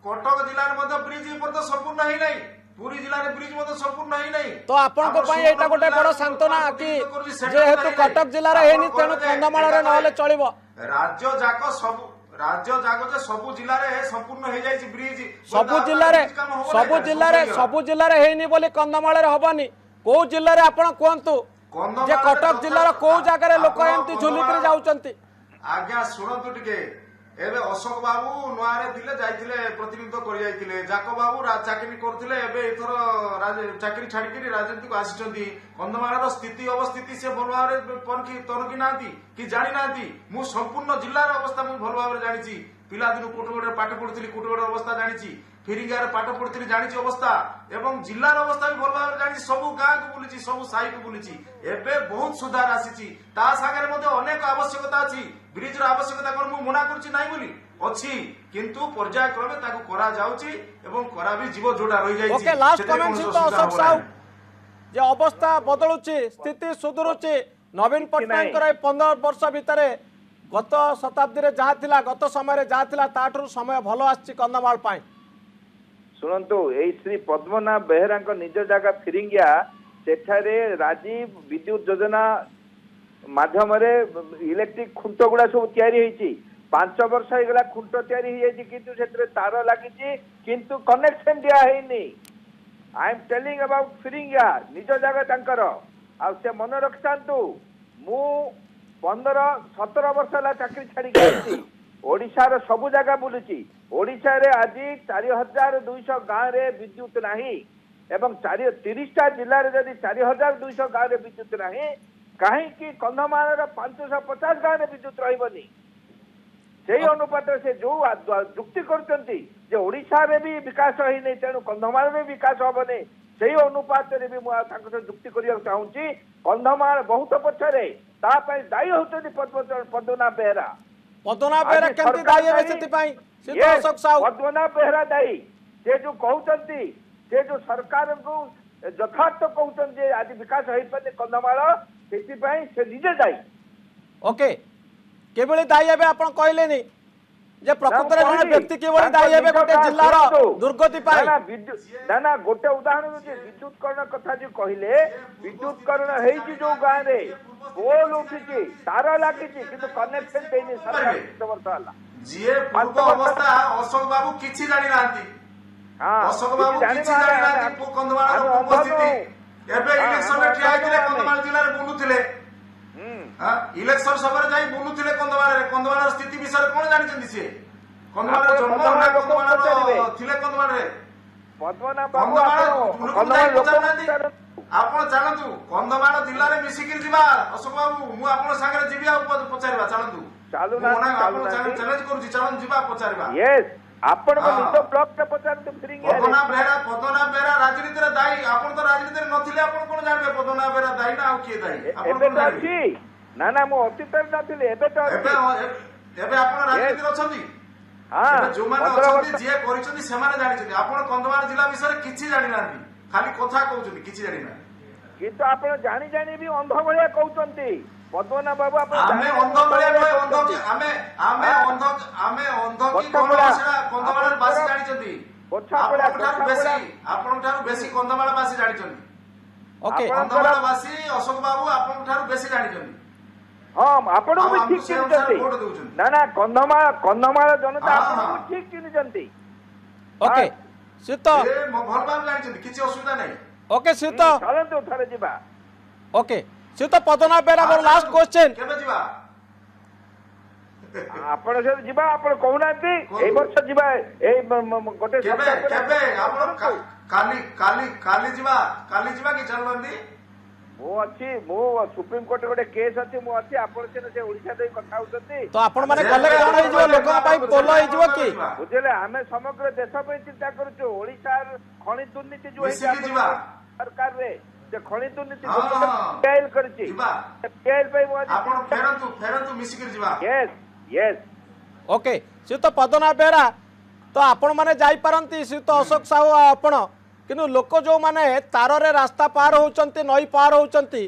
कटक जिल्ला रे मध्य ब्रिज पर तो संपूर्ण ही नहीं पूरी जिल्ला रे ब्रिज मध्य संपूर्ण ही नहीं तो आपण को पई एटा गोटे बड़ सांत्वना कि जेहेतु कटक जिल्ला रे हेनी तेनु कंधमाल रे नहले चलिबो राज्य जाक जे सब जिल्ला रे संपूर्ण हे जाई ब्रिज सब जिल्ला रे हेनी बोली कंधमाल रे हबनी को जिल्ला रे आपण कोंतु जे कटक जिल्ला रो को जागा रे लोक एंती झुलिकरी जाउचंती आज्ञा सुनतु टिके ଏବେ ଅଶୋକ ବାବୁ ନୂଆରେ ଥିଲେ ଯାଇଥିଲେ ପ୍ରତିନିଧିତ୍ୱ କରି ଯାଇଥିଲେ, ଜାକ ବାବୁ ଚାକିରି କରୁଥିଲେ, ଏବେ ଏଥର ଚାକିରି ଛାଡିକିରି ରାଜନୀତିକୁ ଆସିଛନ୍ତି। କନ୍ଧମାଳର ସ୍ଥିତି ଅବସ୍ଥିତି ସେ ଭଲ ଭାବରେ ତନକି ନାହାନ୍ତି କି ଜାଣି ନାହାନ୍ତି। ମୁଁ ସମ୍ପୂର୍ଣ୍ଣ ଜିଲ୍ଲାର ଅବସ୍ଥା ମୁଁ ଭଲ ଭାବରେ ଜାଣିଛି। ପିଲାଦିନୁ କୁଟୁଗଡରେ ପାଠ ପଢୁଥିଲି, କୁଟୁଗଡ ଅବସ୍ଥା ଜାଣିଛି, ଫିରିଙ୍ଗାରେ ପାଠ ପଢୁଥିଲି, ଜାଣିଛି ଅବସ୍ଥା, ଏବଂ ଜିଲ୍ଲାର ଅବସ୍ଥା ବି ଭଲ ଭାବରେ ଜାଣିଛି। ସବୁ ଗାଁକୁ ବୁଲିଛି, ସବୁ ସାହିକୁ ବୁଲିଛି। ଏବେ ବହୁତ ସୁଧାର ଆସିଛି, ତା ସାଙ୍ଗରେ ମଧ୍ୟ ଅନେକ ଆବଶ୍ୟକତା ଅଛି। ବ୍ରିଜର ଆବଶ୍ୟକତା କଣ ମୁଁ ମନା କରୁଛି ନାହିଁ ବୋଲି ଅଛି, କିନ୍ତୁ ପର୍ଯ୍ୟାୟକ୍ରମେ ତାକୁ କରାଯାଉଛି ଏବଂ କରା ବି ଯିବ ଯୋଉଟା ରହିଯାଇଛି। ଓକେ, ଲାଷ୍ଟ କମେଣ୍ଟ ସହିତ ଅଶୋକ ସାହୁ, ଯେ ଅବସ୍ଥା ବଦଳୁଛି, ସ୍ଥିତି ସୁଧୁରୁଛି, ନବୀନ ପଟ୍ଟନାୟକଙ୍କର ଏ 15 ବର୍ଷ ଭିତରେ ଗତ ଶତାବ୍ଦୀରେ ଯାହା ଥିଲା, ଗତ ସମୟରେ ଯାହା ଥିଲା, ତାଠାରୁ ସମୟ ଭଲ ଆସିଛି କନ୍ଧମାଳ ପାଇଁ। ଶୁଣନ୍ତୁ, ଏଇ ଶ୍ରୀ ପଦ୍ମନାଭ ବେହେରାଙ୍କ ନିଜ ଜାଗା ଫିରିଙ୍ଗିଆ, ସେଠାରେ ରାଜୀବ ବିଦ୍ୟୁତ ଯୋଜନା ମାଧ୍ୟମରେ ଇଲେକ୍ଟ୍ରିକ ଖୁଣ୍ଟ ଗୁଡା ସବୁ ତିଆରି ହେଇଛି। 5 ବର୍ଷ ହେଇଗଲା ଖୁଣ୍ଟ ତିଆରି ହେଇଯାଇଛି, କିନ୍ତୁ ସେଥିରେ ତାର ଲାଗିଛି, କିନ୍ତୁ କନେକ୍ସନ ଦିଆ ହେଇନି। ଆଇ ଏମ୍ ଟେଲିଂ ଅବାଉଟ ଫିରିଙ୍ଗିଆ, ନିଜ ଜାଗା ତାଙ୍କର। ଆଉ ସେ ମନେ ରଖିଥାନ୍ତୁ, ମୁଁ 15-17 ବର୍ଷ ହେଲା ଚାକିରି ଛାଡିକି ଆସିଛି, ଓଡିଶାର ସବୁ ଜାଗା ବୁଲୁଛି। ଓଡିଶାରେ ଆଜି 4200 ଗାଁରେ ବିଦ୍ୟୁତ ନାହିଁ, ଏବଂ 30ଟା ଜିଲ୍ଲାରେ ଯଦି 4200 ଗାଁରେ ବିଦ୍ୟୁତ ନାହିଁ, କାହିଁକି କନ୍ଧମାଳର 550 ଗାଁରେ ବିଦ୍ୟୁତ ରହିବନି? ସେଇ ଅନୁପାତରେ ସେ ଯୋଉ ଯୁକ୍ତି କରୁଛନ୍ତି ଯେ ଓଡିଶାରେ ବି ବିକାଶ ହେଇନି, ତେଣୁ କନ୍ଧମାଳରେ ବିକାଶ ହବନି, ସେଇ ଅନୁପାତରେ ବି ମୁଁ ତାଙ୍କ ସହ ଯୁକ୍ତି କରିବାକୁ ଚାହୁଁଛି। କନ୍ଧମାଳ ବହୁତ ପଛରେ, ତା ପାଇଁ ଦାୟୀ ହଉଛନ୍ତି ପଦ୍ମନାଭ ବେହେରା। ପଦ୍ମନାଭ ବେହେରା କେମିତି ଦାୟୀ ହେବେ ସେଥିପାଇଁ? ଅଶୋକ ସାହୁ, ପଦ୍ମନାଭ ବେହେରା ଦାୟୀ। ସେ ଯୋଉ କହୁଛନ୍ତି, ସେ ଯୋଉ ସରକାରଙ୍କୁ ଯଥାର୍ଥ କହୁଛନ୍ତି ଯେ ଆଜି ବିକାଶ ହେଇପାରୁନି କନ୍ଧମାଳ, ସେଥିପାଇଁ ସେ ନିଜେ ଦାୟୀ। ଓକେ, କିଭଳି ଦାୟୀ ହେବେ ଆପଣ କହିଲେନି, ଯେ ପ୍ରକୃତରେ ଜଣେ ବ୍ୟକ୍ତି କିଭଳି ଦାୟୀ ହେବେ ଗୋଟେ ଜିଲ୍ଲାର ଦୁର୍ଗତି ପାଇଁ? ନା ଗୋଟେ ଉଦାହରଣ ଦଉଛି, ବିଦ୍ୟୁତକରଣ କଥା ଯୋଉ କହିଲେ, ବିଦ୍ୟୁତକରଣ ହେଇଛି ଯୋଉ ଗାଁରେ, ପୋଲ ଉଠିଛି, ତାର ଲାଗିଛି, କିନ୍ତୁ କନେକ୍ସନ ଦେଇନି ସରକାର 7 ବର୍ଷ ହେଲା। ଯିଏ ପୂର୍ବ ଅବସ୍ଥା ଅଶୋକ ବାବୁ କିଛି ଜାଣିନାହାନ୍ତି। ଅଶୋକ ବାବୁ କିଛି ଜାଣିନାହାନ୍ତି କନ୍ଧମାଳର ଉପସ୍ଥିତି। ଏବେ ଇଲେକ୍ସନରେ ଠିଆ ହେଇଥିଲେ, କନ୍ଧମାଳ ଜିଲ୍ଲାରେ ବୁଲୁଥିଲେ, ଇଲେକ୍ସନ ସମୟରେ ଯାଇ ବୁଲୁଥିଲେ କନ୍ଧମାଳରେ। କନ୍ଧମାଳର ସ୍ଥିତି ବିଷୟରେ କଣ ଜାଣିଛନ୍ତି ସିଏ? କନ୍ଧମାଳରେ ଜନ୍ମ ଥିଲେ, କନ୍ଧମାଳରେ ଆପଣ ଚାଲନ୍ତୁ କନ୍ଧମାଳ ଜିଲ୍ଲାରେ ମିଶିକିରି ଯିବା। ଅଶୋକ ବାବୁ, ମୁଁ ଆପଣଙ୍କ ସାଙ୍ଗରେ ଯିବି, ଆଉ ପଚାରିବା, ଚାଲନ୍ତୁ। ଚ୍ୟାଲେଞ୍ଜ କରୁଛି, ଚାଲନ୍ତୁ ଯିବା, ପଚାରିବା। ପଦ୍ମନାଭ ବେହେରା ରାଜନୀତିରେ ଦାୟୀ। ଆପଣ ତ ରାଜନୀତିରେ ନଥିଲେ, ଆପଣ କଣ ଜାଣିବେ ପଦ୍ମନାଭ ବେହେରା ଦାୟୀ ନା ଆଉ କିଏ ଦାୟୀ? ନା ମୁଁ ଅତୀତରେ ନଥିଲି, ଏବେ ତ ଏବେ ଆପଣ ରାଜନୀତିରେ ଅଛନ୍ତି। ଯୋଉମାନେ ଅଛନ୍ତି, ଯିଏ କରିଛନ୍ତି, ସେମାନେ ଜାଣିଛନ୍ତି। ଆପଣ କନ୍ଧମାଳ ଜିଲ୍ଲା ବିଷୟରେ କିଛି ଜାଣିନାହାନ୍ତି, ଖାଲି କଥା କହୁଛନ୍ତି, କିଛି ଜାଣିନାହାନ୍ତି। କିନ୍ତୁ ଆପଣ ଜାଣି ବି ଅନ୍ଧ ଭଳିଆ କହୁଛନ୍ତି। ପଦ୍ମନାଭ ବାବୁ, ଆମେ ଅନ୍ଧ ଭଳିଆ ନୁହେଁ, ଆମେ ଅନ୍ଧ କି କଣ ସେଟା କନ୍ଧମାଳ ବାସୀ ଜାଣିଛନ୍ତି। ଆପଣଙ୍କ ଠାରୁ ବେଶୀ କନ୍ଧମାଳ ବାସୀ ଜାଣିଛନ୍ତି। କନ୍ଧମାଳ ବାସୀ ଅଶୋକ ବାବୁ ଆପଣଙ୍କ ଠାରୁ ବେଶୀ ଜାଣିଛନ୍ତି। ହଁ, ଆପଣଙ୍କୁ ବି ଠିକ ଚିହ୍ନିଛନ୍ତି। ନା କନ୍ଧମାଳ ଜନତା ଆପଣଙ୍କୁ ଠିକ ଚିହ୍ନିଛନ୍ତି। ଓକେ, ଶୀତ ଭଲ ଭାବେ ଜାଣିଛନ୍ତି, କିଛି ଅସୁବିଧା ନାହିଁ। ଓକେ ଶୀତ, ଚାଲନ୍ତୁ ଥରେ ଯିବା। ଓକେ ଶୀତ, ପଦ୍ମନାଭ ବେହେରା, ମୋର ଲାଷ୍ଟ କ୍ୱେଶ୍ଚନ, କେବେ ଯିବା? ଆପଣ ସହିତ ଯିବା, ଆପଣ କହୁନାହାନ୍ତି ଏଇ ବର୍ଷ ଯିବା। ଏଇ ଗୋଟେ କେବେ ଆପଣ କାଲି ଯିବା କି ଚାଲୁନାହାନ୍ତି? ମୁଁ ଅଛି, ମୁଁ ସୁପ୍ରିମକୋର୍ଟରେ ଗୋଟେ କେସ୍ ଅଛି, ମୁଁ ଅଛି। ଆପଣ ସିନା ସେ ଓଡିଶା ଦେଇ କଥା ହଉଛନ୍ତି, ତ ଆପଣ ମାନେ ଗଲେ କଣ ହେଇଯିବ? ଲୋକଙ୍କ ପାଇଁ ପୋଲ ହେଇଯିବ କି? ବୁଝିଲେ, ଆମେ ସମଗ୍ର ଦେଶ ପାଇଁ ଚିନ୍ତା କରୁଛୁ। ଓଡିଶାର ଖଣି ଦୁର୍ନୀତି ଯୋଉ ହେଇଛି ସରକାରରେ, ସେ ଖଣି ଦୁର୍ନୀତି କରିଛି, ଫେରନ୍ତୁ ମିଶିକିରି ଯିବା। ଓକେ ଶୀତ, ପଦ୍ମନାଭ ବେହେରା, ତ ଆପଣ ମାନେ ଯାଇପାରନ୍ତି, ଶୀତ ଅଶୋକ ସାହୁ ଆପଣ, କିନ୍ତୁ ଲୋକ ଯୋଉମାନେ ତାରରେ ରାସ୍ତା ପାର ହଉଛନ୍ତି, ନଈ ପାର ହଉଛନ୍ତି,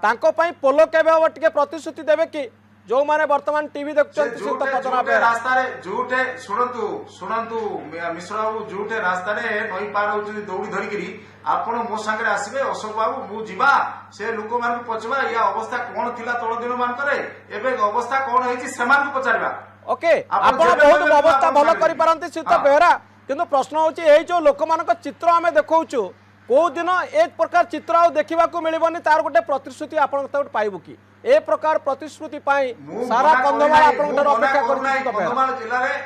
ତାଙ୍କ ପାଇଁ ପୋଲ କେବେ ହବ ଟିକେ ପ୍ରତିଶ୍ରୁତି ଦେବେ କି? ଯୋଉମାନେ ବର୍ତ୍ତମାନ ଟିଭି ଦେଖୁଛନ୍ତି, ଶୀତ ପଦ୍ମନାଭ ବେହେରା, ରାସ୍ତାରେ ଯୋଉଠେ ଶୁଣନ୍ତୁ ମିଶ୍ର ବାବୁ, ଯୋଉଠେ ରାସ୍ତାରେ ନଈ ପାର ହଉଛନ୍ତି ଦୌଡ଼ି ଧରିକିରି, ଆପଣ ମୋ ସାଙ୍ଗରେ ଆସିବେ, ଅଶୋକ ବାବୁ, ମୁଁ ଯିବା, ସେ ଲୋକମାନଙ୍କୁ ପଚାରିବା ୟା ଅବସ୍ଥା କଣ ଥିଲା ତଳ ଦିନ ମାନଙ୍କରେ, ଏବେ ଅବସ୍ଥା କଣ ହେଇଛି ସେମାନଙ୍କୁ ପଚାରିବା। ଓକେ, ଆପଣ ବହୁତ ଅବସ୍ଥା ଭଲ କରିପାରନ୍ତି ଶୀତ ବେହେରା, କିନ୍ତୁ ପ୍ରଶ୍ନ ହଉଛି, ଏଇ ଯୋଉ ଲୋକମାନଙ୍କ ଚିତ୍ର ଆମେ ଦେଖଉଛୁ, को दिन एक प्रकार चित्र आउ देखा मिलबनी तार गोटे प्रतिश्रुति आपण पाइबु कि ए प्रकार प्रतिश्रुति सारा कंधमाल आपण अपेक्षा कंधमाल जिले में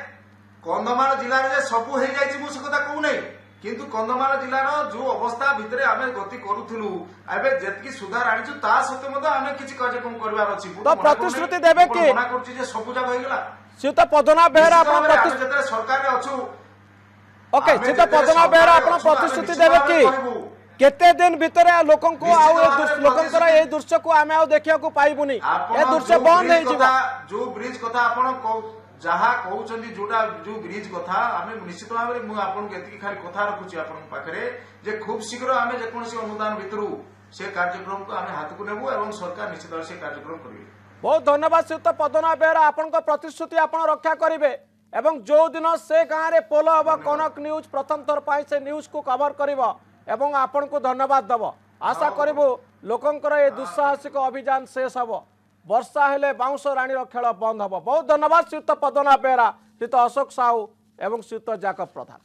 कंधमाल जिले में सबू हो जाए से कथा कहू नहीं किंतु कंधमाल जिलार जो अवस्था भितर आम गति करूलु एवं जी सुधार आनीचु ता सत्वे आम किसी कार्यक्रम करार अच्छी तो प्रतिश्रुति देवे कि मना कर सबू जगह होगा सी तो पद्मनाभ बेहरा आपण सरकार अच्छु ओके सी तो पद्मनाभ बेहरा आपण प्रतिश्रुति देवे कि केते दिन भितर लोकन को लोकंकर ए दृश्य को आमे आ देखिया को पाइबुनी ए दृश्य बंद हे जिबा जो ब्रिज कथा आपण जहा कहउचंदी जोटा जो ब्रिज कथा आमे निश्चित भाव में मु आपन केति खाली कथा रखुची आपन पाखरे जे खूब शीघ्र आमे जे कोनसी अनुदान भितरु से कार्यक्रम को आमे हाथ को नेबो एवं सरकार निश्चित भाव से कार्यक्रम करिवे। बहुत धन्यवाद श्रीयुत पद्मनाभ बेहरा आपण प्रतिश्रुति आपण रक्षा करिवे एवं जो दिन से गाँव में पोल हम कनक न्यूज प्रथम थर पाई से न्यूज को कवर करिवो एवं आपण को धन्यवाद दब आशा करिवो लोकंकर ए दुस्साहसिक अभियान शेष हबो वर्षा हेले बाउंश राणी खेल बंद हबो। बहुत धन्यवाद श्रीयुत पद्मनाभ बेहरा श्रीयुत अशोक साहू एवं श्रीयुत जाकब प्रधान।